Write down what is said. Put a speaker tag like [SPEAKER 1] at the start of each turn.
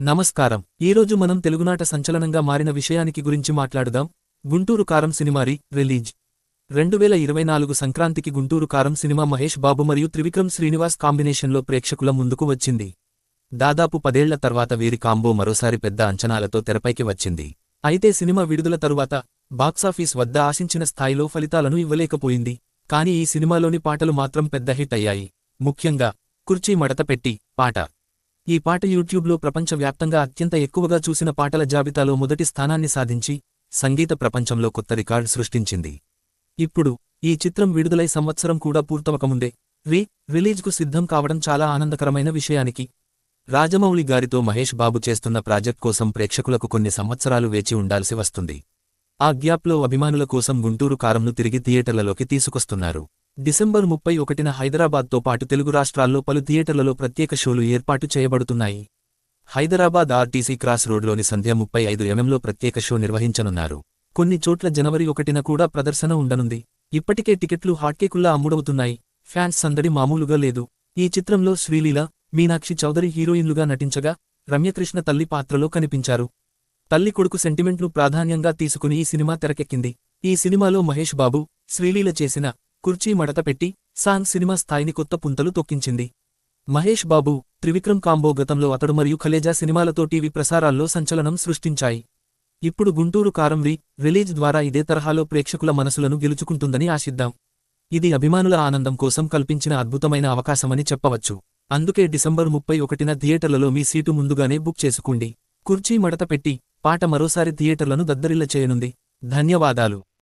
[SPEAKER 1] నమస్కారం. ఈరోజు మనం తెలుగునాట సంచలనంగా మారిన విషయానికి గురించి మాట్లాడుదాం. గుంటూరు కారం సినిమా రిలీజ్ 2024 సంక్రాంతికి గుంటూరు కారం సినిమా మహేష్ బాబు మరియు త్రివిక్రమ్ శ్రీనివాస్ కాంబినేషన్లో ప్రేక్షకుల ముందుకు వచ్చింది. దాదాపు 10 ఏళ్ల తర్వాత వీరి కాంబో మరోసారి పెద్ద అంచనాలతో తెరపైకి వచ్చింది. అయితే సినిమా విడుదల తరువాత బాక్సాఫీస్ వద్ద ఆశించిన స్థాయిలో ఫలితాలను ఇవ్వలేకపోయింది. కానీ ఈ సినిమాలోని పాటలు మాత్రం పెద్ద హిట్ అయ్యాయి. ముఖ్యంగా కుర్చీ మడత పెట్టి పాట. ఈ పాట యూట్యూబ్లో ప్రపంచవ్యాప్తంగా అత్యంత ఎక్కువగా చూసిన పాటల జాబితాలో మొదటి స్థానాన్ని సాధించి సంగీత ప్రపంచంలో కొత్త రికార్డు సృష్టించింది. ఇప్పుడు ఈ చిత్రం విడుదలై సంవత్సరం కూడా పూర్తవకముందే రిలీజ్కు సిద్ధం కావడం చాలా ఆనందకరమైన విషయానికి. రాజమౌళి గారితో మహేష్ బాబు చేస్తున్న ప్రాజెక్ట్ కోసం ప్రేక్షకులకు కొన్ని సంవత్సరాలు వేచి ఉండాల్సి వస్తుంది. ఆ గ్యాప్లో అభిమానుల కోసం గుంటూరు కారంను తిరిగి థియేటర్లలోకి తీసుకొస్తున్నారు. డిసెంబర్ 31న హైదరాబాద్తో పాటు తెలుగు రాష్ట్రాల్లో పలు థియేటర్లలో ప్రత్యేక షోలు ఏర్పాటు చేయబడుతున్నాయి. హైదరాబాద్ ఆర్టీసీ క్రాస్ రోడ్లోని సంధ్య 35 ప్రత్యేక షో నిర్వహించనున్నారు. కొన్ని చోట్ల జనవరి 1న కూడా ప్రదర్శన ఉండనుంది. ఇప్పటికే టికెట్లు హాట్కేకుల్లా అమ్ముడవుతున్నాయి. ఫ్యాన్స్ సందడి మామూలుగా లేదు. ఈ చిత్రంలో శ్రీలీల, మీనాక్షి చౌదరి హీరోయిన్లుగా నటించగా రమ్యకృష్ణ తల్లి పాత్రలో కనిపించారు. తల్లి కొడుకు సెంటిమెంట్ను ప్రాధాన్యంగా తీసుకుని ఈ సినిమా తెరకెక్కింది. ఈ సినిమాలో మహేష్ బాబు, శ్రీలీల చేసిన కుర్చీ మడత పెట్టి సాంగ్ సినిమా స్థాయిని కొత్త పుంతలు తొక్కించింది. మహేష్ బాబు, త్రివిక్రమ్ కాంబో గతంలో అతడు మరియు ఖలేజా సినిమాలతో టీవీ ప్రసారాల్లో సంచలనం సృష్టించాయి. ఇప్పుడు గుంటూరు కారం రిలీజ్ ద్వారా ఇదే తరహాలో ప్రేక్షకుల మనసులను గెలుచుకుంటుందని ఆశిద్దాం. ఇది అభిమానుల ఆనందం కోసం కల్పించిన అద్భుతమైన అవకాశమని చెప్పవచ్చు. అందుకే డిసెంబర్ 31న థియేటర్లలో మీ సీటు ముందుగానే బుక్ చేసుకోండి. కుర్చీ మడత పెట్టి పాట మరోసారి థియేటర్లను దద్దరిల్ల చేయనుంది. ధన్యవాదాలు.